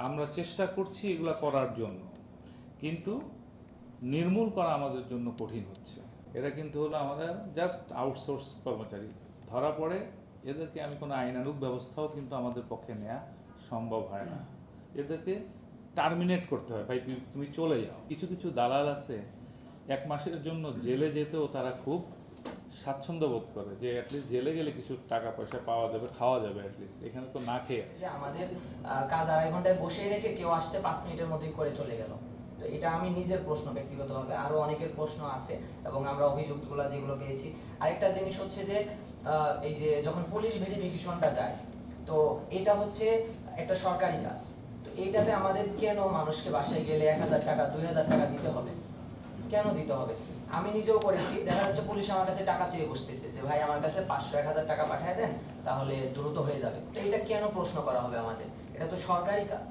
আমরা চেষ্টা করছি এগুলা করার জন্য, কিন্তু নির্মূল করা আমাদের জন্য কঠিন হচ্ছে। এরা কিন্তু হলো আমাদের জাস্ট আউটসোর্স কর্মচারী, ধরা পড়ে এদেরকে আমি কোনো আইনানুগ ব্যবস্থাও কিন্তু আমাদের পক্ষে নেওয়া সম্ভব হয় না। এদেরকে টার্মিনেট করতে হয়, ভাই তুমি চলে যাও। কিছু কিছু দালাল আছে 1 মাসের জন্য জেলে যেতেও তারা খুব স্বাচ্ছন্দ্য বোধ করে, যে অ্যাটলিস্ট জেলে গেলে কিছু টাকা পয়সা পাওয়া যাবে, খাওয়া যাবে অ্যাটলিস্ট, এখানে তো না খেয়ে আছে। যে আমাদের কাজ 2.5 ঘন্টায় বসিয়ে রেখে কেউ আসছে 5 মিনিটের মধ্যেই করে চলে গেল। তো এটা আমি নিজের প্রশ্ন ব্যক্তিগতভাবে, আরো অনেকের প্রশ্ন আছে এবং আমরা অভিযোগগুলো যেগুলো পেয়েছি। আরেকটা জিনিস হচ্ছে যে এই যে যখন পুলিশ ভেরিফিকেশনটা যায়, তো এটা হচ্ছে একটা সরকারি কাজ। তো এইটাতে আমাদের কেন মানুষকে বাসায় গেলে 1,000 টাকা 2,000 টাকা দিতে হবে? কেন দিতে হবে? আমি নিজেও করেছি, দেখা যাচ্ছে পুলিশ আমার কাছে টাকা চেয়ে বসতেছে যে ভাই আমার কাছে 500-1,000 টাকা পাঠিয়ে দেন, তাহলে দ্রুত হয়ে যাবে। তো এটা কেন প্রশ্ন করা হবে আমাদের? এটা তো সরকারি কাজ।